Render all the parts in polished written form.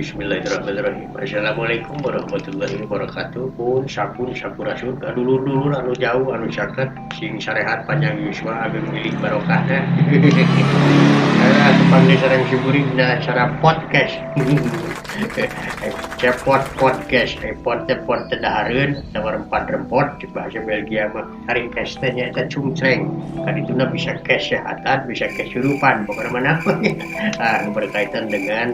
Bismillahirrahmanirrahim. Assalamualaikum warahmatullahi wabarakatuh. Pun sampurasun dulur-dulur anu jauh anu caket sing sarehat panjang yuswa ageng milik barokahna. Kepanggil sareng syukuring na acara podcast. Cepot podcast, pot dahareun tawar 4 rempot di bahasa Belgia mah hari kestenya eta cungcreng. Kadituna bisa kesehatan, bisa kesurupan, pokoknya mana pun. Berkaitan dengan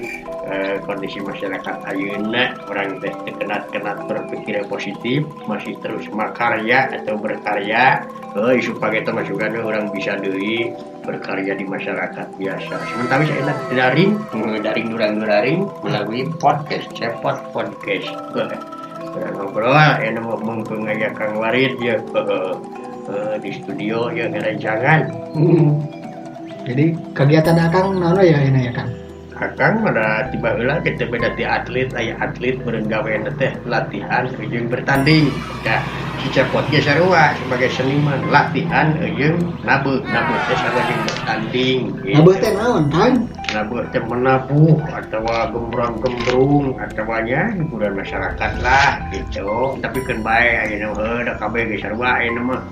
kondisi masyarakat ayeuna, orang teh kenat berpikir positif, masih terus makarya atau berkarya. Supaya kita masukkan orang bisa deui berkarya di masyarakat biasa. Sementara saya daring melalui podcast, cepot podcast. Ngobrol, mau mengaya Kang Warid ya di studio ya jangan. Jadi kegiatan Akang naon ya ini ya Kang? Akang pada tiba heula kita beda di atlet, aya atlet meureun gaweana teh latihan jeung bertanding. Ya, si cepot ge sarua sebagai seniman latihan jeung nabeug teh sarua jeung bertanding. Nabeug teh naon, Kang? Nabeug teh menabuh atawa gembrong-gembrung atawa nya hiburan masyarakat lah gitu. Tapi keun bae ayeuna da kabeh ge sarua ayeuna mah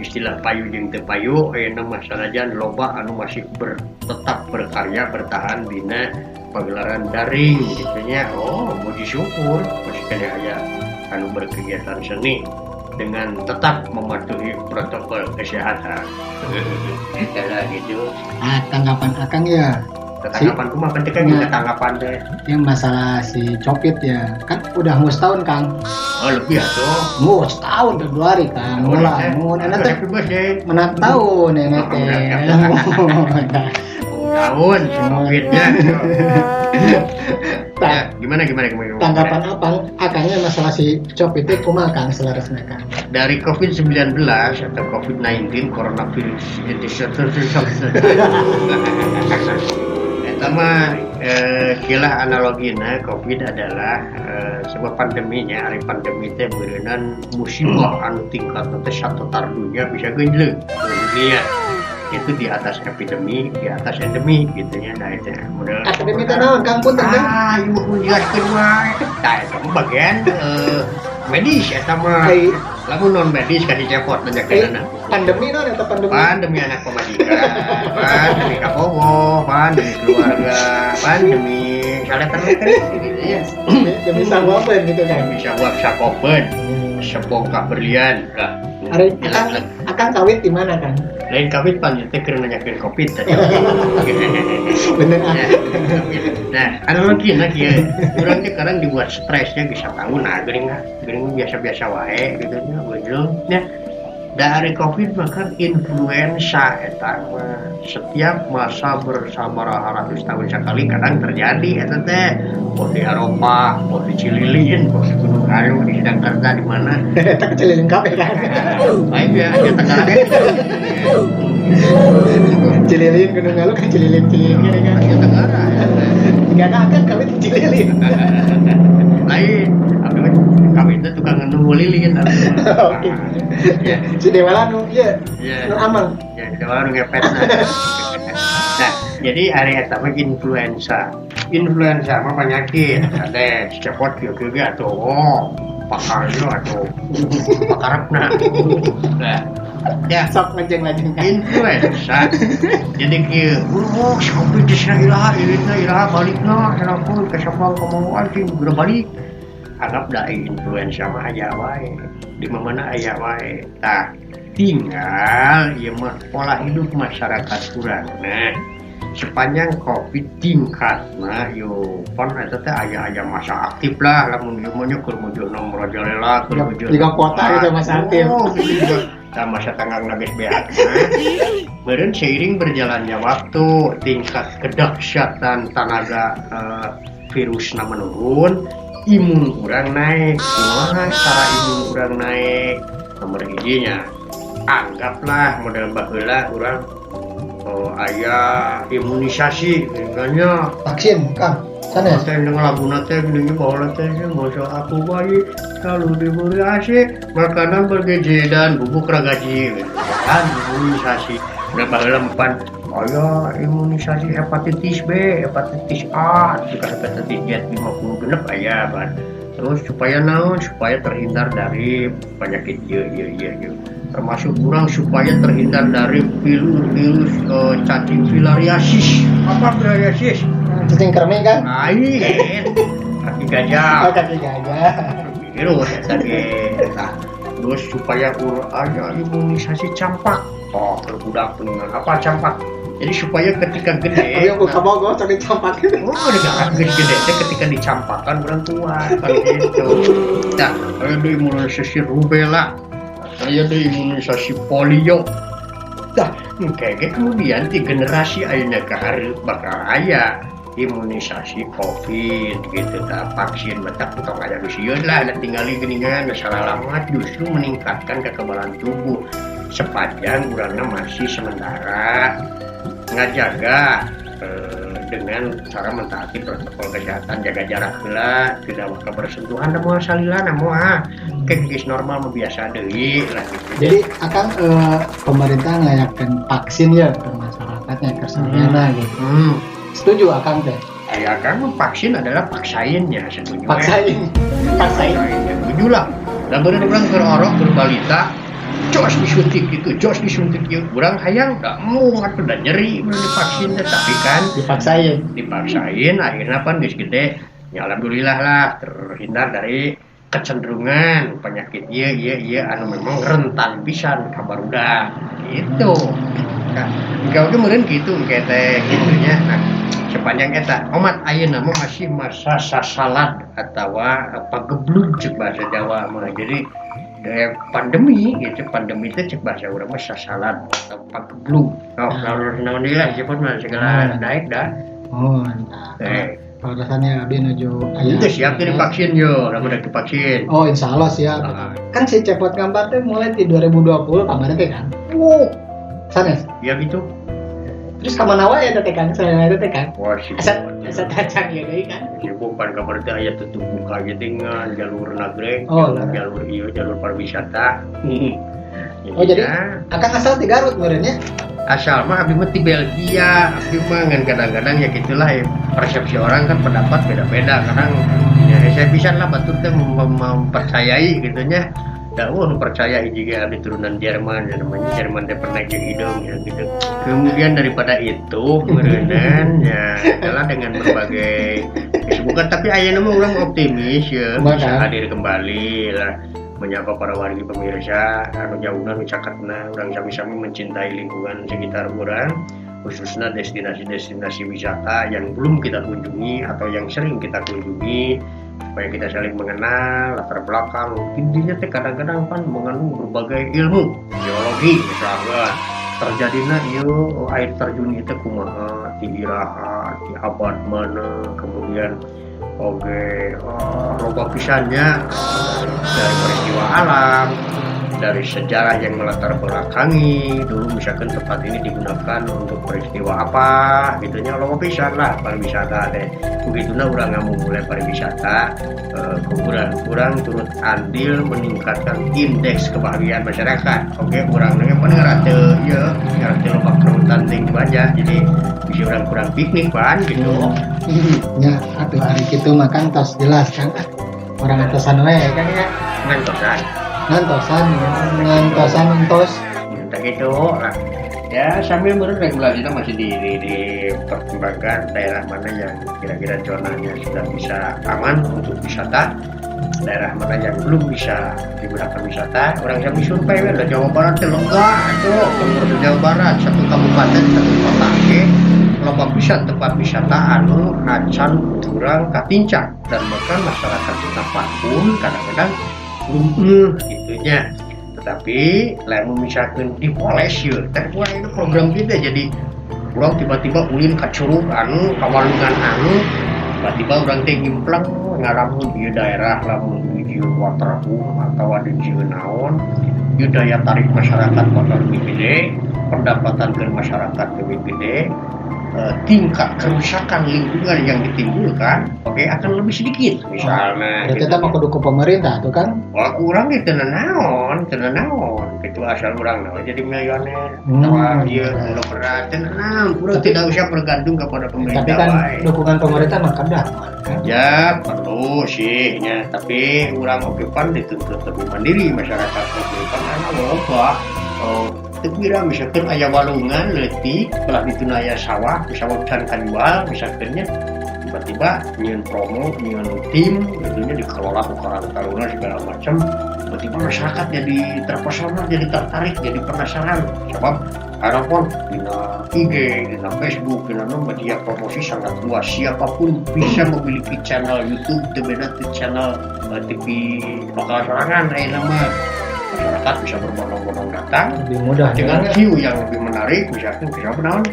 istilah payu jeung teu payu ayeuna mah sanajan loba anu masih tetap berkarya bertahan dina pagelaran daring gitu nya. Puji syukur masih kena aya anu berkegiatan seni dengan tetap mematuhi protokol kesehatan. Kayak gitu. Tanggapan Akang ya. Tanggapan kumaha penting kan tanggapan teh. Yang masalah si Copit ya. Kan udah mau setahun Kang. Lebih atuh. Mau setahun Februari Kang. Mulai enak teh menang tahun enak teh. Tahun semuanya. Ya, gimana? Tanggapan Akangnya masalah si Copit itu kumaha Kang selarasna Kang? Dari COVID-19 atau COVID-19 coronavirus itu pertama kila analogina COVID adalah sebuah pandeminya, hari pandemi teh beureunan musibah anu tingkat teh satu tar dunia bisa geunleung dunia. Itu di atas epidemi, di atas endemi gitu nya. Nah itu model epidemi teh naon Kang punten Kang? Ieu menjelaskeun wae. Tah eta bagian medis eta mah. Lamun non medis kasih cepot nanyakeunana. Pandemi naon eta pandemi? Pandemi anak pemajikan, pandemi kapowo, pandemi keluarga, pandemi saleter gitu ya. Demi sawabeun gitu kan. Bisa buat sakopen, sebongkah berlian lah. Hari Akang kawin di mana Kang? Lain kawin panjang teh keur nanyakeun Covid tadi. Bener Nah, analogina kieu. Urang teh kadang dibuat stresnya bisa tahun geuning biasa-biasa wae gitu nya, beuleuh nya. Dari COVID maka influenza eta setiap masa bersama ratus tahun sekali kadang terjadi eta teh. Mau di Eropa, mau di Cililin, mau di Gunung Kayu, di Surakarta di mana? Eta Cililin kabeh kan. Baik ya, kita ngarep. Cililin Gunung Kayu kan Cililin kan. Kita ngarep. Enggak akan kawin di Cililin. Lain, kami itu tukang nunggu lilin. Oke. Si Dewala nu nu aman. Ya, Dewala nu ngepet. Nah, jadi hari eta mah influenza. Influenza mah penyakit. Ada cepot kieu atuh. Pakarnya atuh. Pakarepna. Nah, ya sok ngejeng-ngejeng kan. Influenza. Jadi kieu, COVID iraha balikna, telepon ke sapal komo anjing udah balik. Anggap da influenza mah aya wae. Di mana aya wae. Tah, tinggal ieu mah pola hidup masyarakat urang. Nah, sepanjang COVID tingkatna yo pon eta teh aya masa aktif lah lamun ieu mah nya keur muncul nomor jalela keur muncul. Tiga kota itu masa aktif. Nah, masa tanggang nagis beak. Meureun seiring berjalannya waktu, tingkat kedahsyatan tenaga virusna menurun, imun urang naik. Kumaha cara imun urang naik? Nomor hijinya, anggaplah model baheula urang aya imunisasi, misalnya vaksin Kang. Sana saya dengan lagu nate gini bahwa nate masa aku bayi kalau diberi AC makanan bergizi dan bubuk ragaji kan imunisasi berapa lempan kayak imunisasi hepatitis B, hepatitis A, juga hepatitis Z 50 genep aya ban. Terus supaya naon? Supaya terhindar dari penyakit ya. Termasuk kurang supaya terhindar dari virus cacing filariasis. Apa filariasis? Cacing kremi kan? Lain. Kaki gajah. Oh, kaki gajah. Virus ya tadi. Nah, terus supaya ada imunisasi campak. Oh, berbudak dengan apa campak? Jadi supaya ketika gede, Ayo buka bogor cari campak. dengan gede ketika dicampakkan orang tua kan gitu. Nah, ada imunisasi rubella, ada imunisasi polio. Dah, kayak kemudian di generasi ayeuna ka hareup bakal aya imunisasi COVID gitu, vaksin mata utang aya sieun lah, tinggali geuningan salalamat justru meningkatkan kekebalan tubuh sepanjang urangna masih sementara ngajaga dengan cara mentaati protokol kesehatan, jaga jarak heula, tidak bakal bersentuhan da moal salilana moal geus normal mah biasa deui lah gitu. Jadi akan pemerintah ngayakkeun vaksin ya ke masyarakatnya ke sarjana gitu. Setuju akang teh? Ya kan vaksin adalah paksainnya, setuju. Paksain. Setuju lah. Lamun urang keur orok keur balita jos disuntik gitu, jos disuntik yuk, kurang hayang gak mau atau udah nyeri belum divaksin, tapi kan dipaksain akhirnya pan geus gede ya alhamdulillah lah terhindar dari kecenderungan penyakit iya anu memang rentan pisan ka barudak gitu. Nah, engke meureun kitu engke teh gitunya. Nah, sepanjang eta omat ayeuna mah masih masa sasalad atawa pageblug ceuk bahasa Jawa mah. Jadi pandemi gitu, pandemi itu cek bahasa urang mah sasalan atau pageblug. Naon deui lah cepet mah segala naik dah. Oh, mantap. Kalau rasanya abdi nuju aya. Itu siap divaksin yo, lamun udah divaksin. Oh, insyaallah siap. Kan si Cepot Gambar teh mulai di 2020 kemarin teh kan. Sanes? Ya gitu. Terus ka mana wae teh kan? Saya teh kan. Wah, sih. Asa tacang ya deui kan. Bukan kabar teh aya tutup buka ge dengan jalur nagreg, jalur ieu jalur pariwisata. Oh, jadi akan asal di Garut meureunnya. Asal mah abdi mah di Belgia, abdi mah ngan kadang-kadang ya gitulah ya, persepsi orang kan pendapat beda-beda. Kadang ya saya bisa lah batur teh mempercayai gitunya. Da percaya juga abdi turunan Jerman, ya namanya Jerman teh pernah jeung hidung ya gitu. Kemudian daripada itu meureunnan ya adalah dengan berbagai kesibukan, tapi ayeuna mah urang optimis ya bisa hadir kembali lah menyapa para wargi pemirsa anu jauhna nu caketna urang sami-sami mencintai lingkungan sekitar urang, khususnya destinasi-destinasi wisata yang belum kita kunjungi atau yang sering kita kunjungi, supaya kita saling mengenal latar belakang. Intinya teh kadang-kadang kan mengandung berbagai ilmu geologi, misalnya terjadinya ieu air terjun itu kumaha, di iraha, di abad mana, kemudian loba pisannya dari peristiwa alam, dari sejarah yang melatar belakangi dulu misalkan tempat ini digunakan untuk peristiwa apa gitunya, loba pisan lah pariwisata teh. Begitulah urang ngamu mulai pariwisata kurang turut andil meningkatkan indeks kebahagiaan masyarakat. Oke, urang nanya paling ngarate ya ngarate loba kerutan tinggi aja, jadi bisa urang kurang piknik pan gitu. Ya, atuh hari kitu makan tos jelas kan. Orang atosan we kan ya. Ngantosan entos. Entah gitu lah. Ya sambil menurut regulasinya masih dipertimbangkan daerah mana yang kira-kira zonanya sudah bisa aman untuk wisata, daerah mana yang belum bisa digunakan wisata. Orang kami survei ada Jawa Barat enggak tuh, menurut Jawa Barat satu kabupaten satu kota loba pisan tempat wisata anu acan kurang katincak, dan bahkan masyarakat setempat pun kadang-kadang gitunya. Tetapi lamun misalkan dipoles yeuh teh itu program kita jadi urang tiba-tiba ulin ka curug anu kawalungan anu tiba-tiba urang teh ngimplang ngaramun ieu daerah lamun ieu waterboom atau ada ieu naon ieu daya tarik masyarakat bakal lebih gede, pendapatan ke masyarakat lebih gede. tingkat kerusakan lingkungan yang ditimbulkan akan lebih sedikit misalnya. Kita gitu. Mau kudu pemerintah tuh kan? Wah kurang gitu naon, itu asal kurang naon jadi milioner. Wah iya kalau berat naon, kurang tidak usah bergantung kepada pemerintah. Tapi kan dukungan pemerintah mah kadang. Ya perlu sih, ya. Tapi kurang pan dituntut lebih mandiri masyarakat okepan karena apa? Tekira misalkan ayah walungan letik telah ditunaya sawah hutan kanjual misalkannya tiba-tiba nyiun promo nyiun tim tentunya dikelola ukuran taruna segala macam tiba-tiba masyarakat jadi terpesona jadi tertarik jadi penasaran sebab harapan dina IG dina Facebook dina media promosi sangat luas siapapun bisa memiliki channel YouTube berbeda channel TV lokal sorangan nama masyarakat bisa berbondong-bondong datang lebih mudah dengan view yang lebih menarik misalkan bisa benaun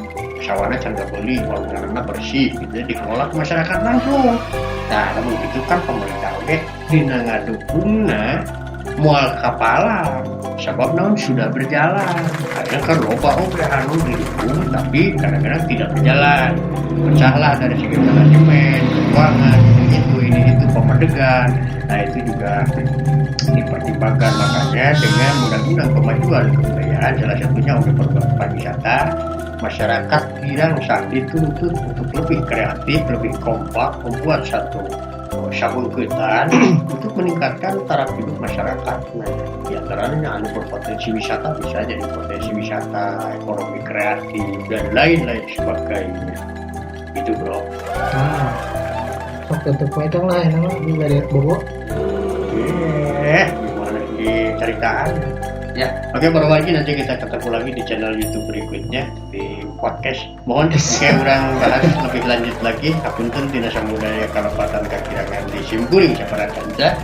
sawana cangga beli warnanya bersih gitu dikelola ke masyarakat langsung. Nah namun itu kan pemerintah dina ngadukungna mual kapalan sebab naon sudah berjalan kadang kan loba anu didukung tapi kadang-kadang tidak berjalan pecahlah dari segi manajemen keuangan itu pemerdegan. Nah itu juga dipertimbangkan makanya dengan undang-undang kemajuan kebudayaan salah satunya untuk pariwisata masyarakat Girang saat dituntut untuk lebih kreatif, lebih kompak membuat satu sabungketan untuk meningkatkan taraf hidup masyarakat. Nah, di antaranya anu berpotensi wisata bisa jadi potensi wisata, ekonomi kreatif dan lain-lain sebagainya. Itu bro. Sok tutup itu lah nama di balik bobo. Gimana diceritaan? Ya, oke berbagi nanti kita ketemu lagi di channel YouTube berikutnya di podcast. Mohon orang bahas lebih lanjut lagi. Apunten tina samudaya kalapatan kakirangan di Simkuring Saparakanca.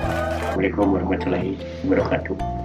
Assalamualaikum warahmatullahi wabarakatuh.